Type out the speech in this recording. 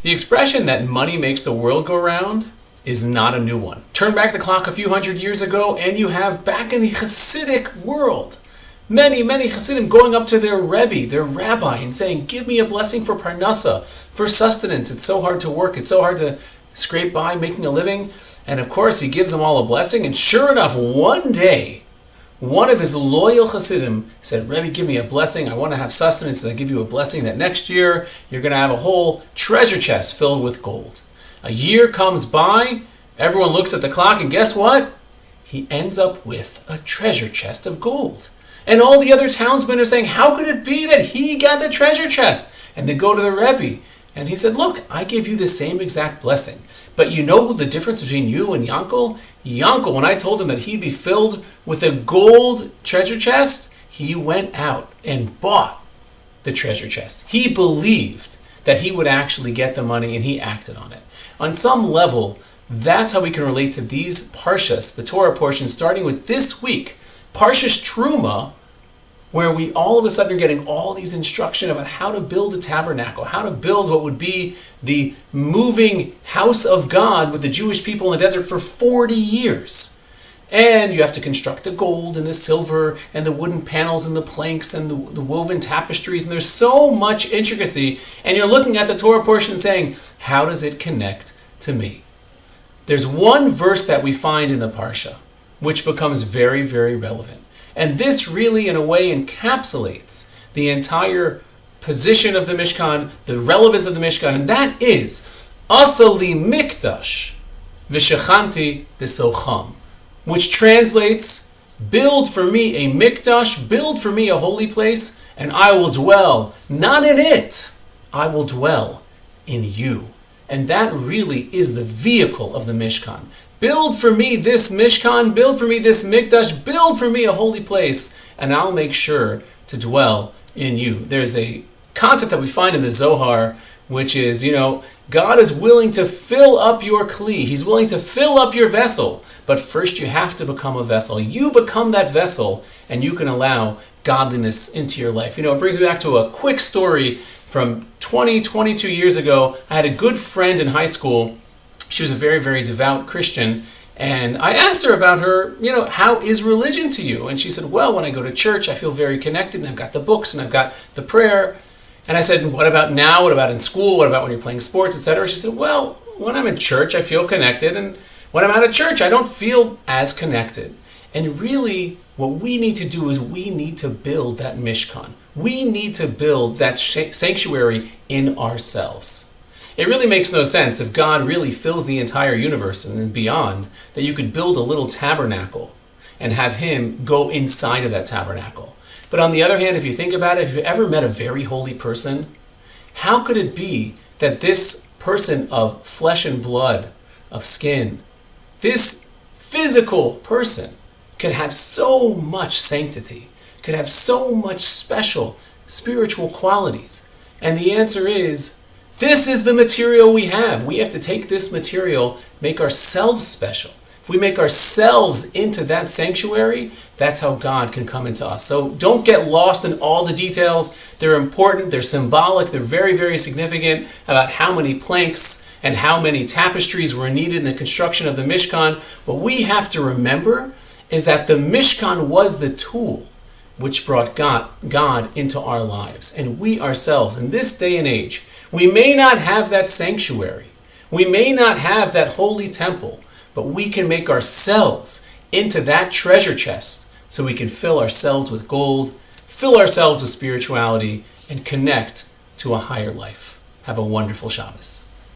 The expression that money makes the world go round is not a new one. Turn back the clock a few hundred years ago and you have, back in the Hasidic world, many Hasidim going up to their Rebbe, their rabbi, and saying, give me a blessing for parnasa, for sustenance. It's so hard to work. It's so hard to scrape by making a living. And of course, he gives them all a blessing. And sure enough, one day, one of his loyal Hasidim said, Rebbe, give me a blessing. I want to have sustenance. And I give you a blessing that next year, you're going to have a whole treasure chest filled with gold. A year comes by, everyone looks at the clock, and guess what? He ends up with a treasure chest of gold. And all the other townsmen are saying, how could it be that he got the treasure chest? And they go to the Rebbe, and he said, look, I gave you the same exact blessing. But you know the difference between you and Yankel? Yankel, when I told him that he'd be filled with a gold treasure chest, he went out and bought the treasure chest. He believed that he would actually get the money, and he acted on it. On some level, that's how we can relate to these parshas, the Torah portion, starting with this week, Parshas Terumah, where we all of a sudden are getting all these instruction about how to build a tabernacle, how to build what would be the moving house of God with the Jewish people in the desert for 40 years. And you have to construct the gold and the silver and the wooden panels and the planks and the woven tapestries. And there's so much intricacy. And you're looking at the Torah portion and saying, how does it connect to me? There's one verse that we find in the Parsha, which becomes very, very relevant. And this really, in a way, encapsulates the entire position of the Mishkan, the relevance of the Mishkan, and that is, Asa li mikdash v'shechanti b'socham, which translates, build for me a mikdash, build for me a holy place, and I will dwell, not in it, I will dwell in you. And that really is the vehicle of the Mishkan. Build for me this Mishkan, build for me this Mikdash, build for me a holy place, and I'll make sure to dwell in you. There's a concept that we find in the Zohar, which is, God is willing to fill up your kli. He's willing to fill up your vessel. But first you have to become a vessel. You become that vessel, and you can allow godliness into your life. It brings me back to a quick story from 22 years ago. I had a good friend in high school. She was a very, very devout Christian. And I asked her about her, how is religion to you? And she said, well, when I go to church, I feel very connected, and I've got the books, and I've got the prayer. And I said, what about now? What about in school? What about when you're playing sports, etc.? She said, well, when I'm in church, I feel connected. And when I'm out of church, I don't feel as connected. And really, what we need to do is we need to build that Mishkan. We need to build that sanctuary in ourselves. It really makes no sense if God really fills the entire universe and beyond, that you could build a little tabernacle and have him go inside of that tabernacle. But on the other hand, if you think about it, if you've ever met a very holy person, how could it be that this person of flesh and blood, of skin, this physical person could have so much sanctity, could have so much special spiritual qualities? And the answer is, this is the material we have. We have to take this material, make ourselves special. If we make ourselves into that sanctuary, that's how God can come into us. So don't get lost in all the details. They're important, they're symbolic, they're very, very significant about how many planks and how many tapestries were needed in the construction of the Mishkan. What we have to remember is that the Mishkan was the tool which brought God into our lives. And we ourselves, in this day and age, we may not have that sanctuary. We may not have that holy temple, but we can make ourselves into that treasure chest so we can fill ourselves with gold, fill ourselves with spirituality, and connect to a higher life. Have a wonderful Shabbos.